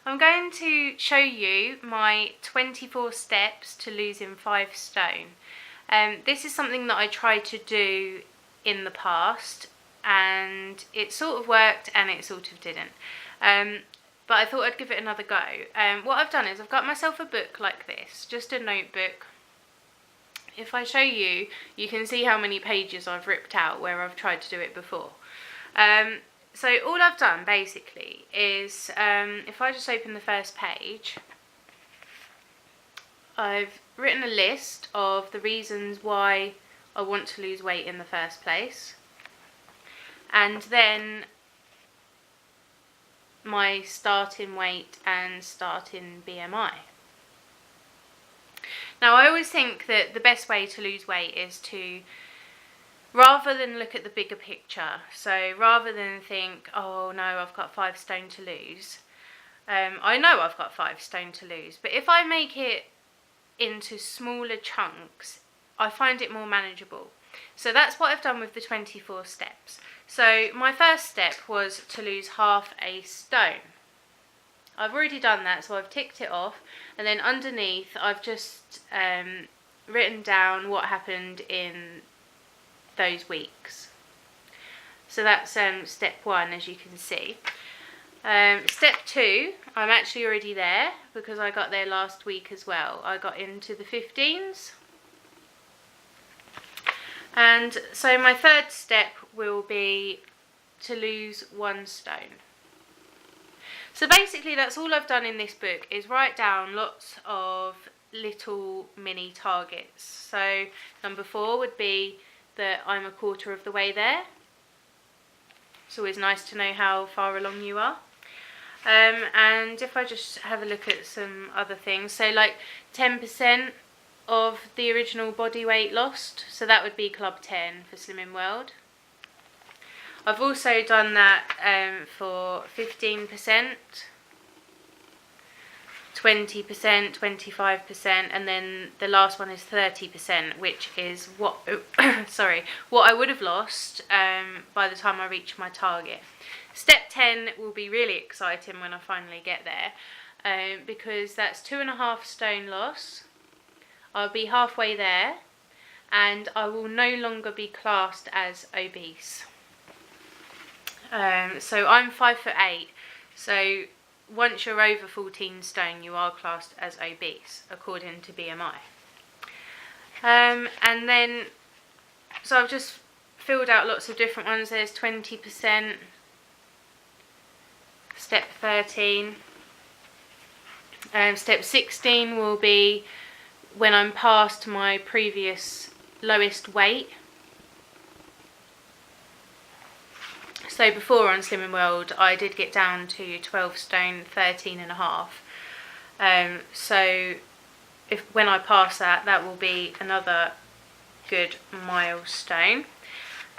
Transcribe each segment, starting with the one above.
I'm going to show you my 24 steps to losing 5 stone. This is something that I tried to do in the past, and it sort of worked and it sort of didn't. But I thought I'd give it another go. What I've done is I've got myself a book like this, just a notebook. If I show you, you can see how many pages I've ripped out where I've tried to do it before. So all I've done basically is, if I just open the first page, I've written a list of the reasons why I want to lose weight in the first place, and then my starting weight and starting BMI. Now, I always think that the best way to lose weight is to, rather than look at the bigger picture, so rather than think, oh no, I've got 5 stone to lose, I know I've got 5 stone to lose, but if I make it into smaller chunks, I find it more manageable. So that's what I've done with the 24 steps. So my first step was to lose half a stone. I've already done that, so I've ticked it off, and then underneath I've just written down what happened in those weeks. So that's step 1, as you can see. Step 2, I'm actually already there because I got there last week as well. I got into the 15s. And so my third step will be to lose 1 stone. So basically that's all I've done in this book, is write down lots of little mini targets. So number 4 would be that I'm a quarter of the way there. It's always nice to know how far along you are. And if I just have a look at some other things, so like 10% of the original body weight lost, so that would be Club 10 for Slimming World. I've also done that for 15%, 20%, 25%, and then the last one is 30%, which is what what I would have lost by the time I reach my target. Step 10 will be really exciting when I finally get there, because that's 2.5 stone loss. I'll be halfway there, and I will no longer be classed as obese. So I'm 5'8", so once you're over 14 stone, you are classed as obese, according to BMI. And then, so I've just filled out lots of different ones. There's 20%, step 13. Step 16 will be when I'm past my previous lowest weight. So before on Slimming World, I did get down to 12 stone, 13.5. So when I pass that, that will be another good milestone.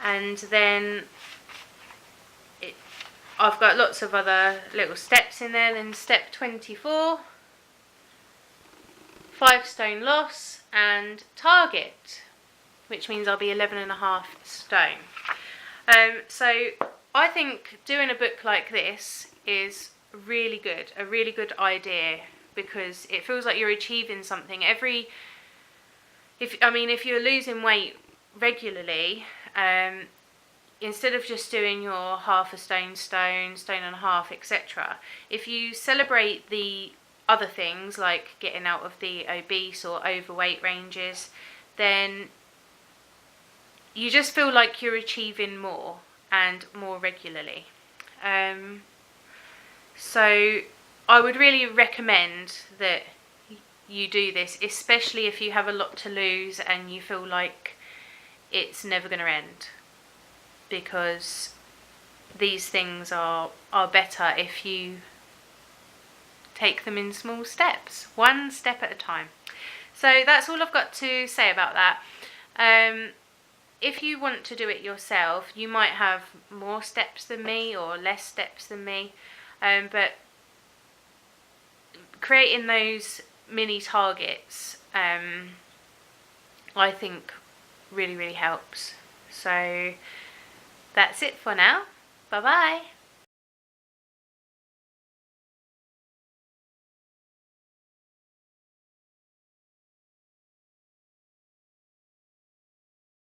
And then I've got lots of other little steps in there. Then step 24, 5 stone loss and target, which means I'll be 11.5 stone. So I think doing a book like this is really good, a really good idea, because it feels like you're achieving something. If you're losing weight regularly, instead of just doing your half a stone, stone and a half, etc., if you celebrate the other things like getting out of the obese or overweight ranges, then you just feel like you're achieving more and more regularly. So I would really recommend that you do this, especially if you have a lot to lose and you feel like it's never going to end, because these things are better if you take them in small steps, 1 step at a time. So that's all I've got to say about that. If you want to do it yourself, you might have more steps than me or less steps than me, but creating those mini targets, I think really helps. So that's it for now. Bye bye.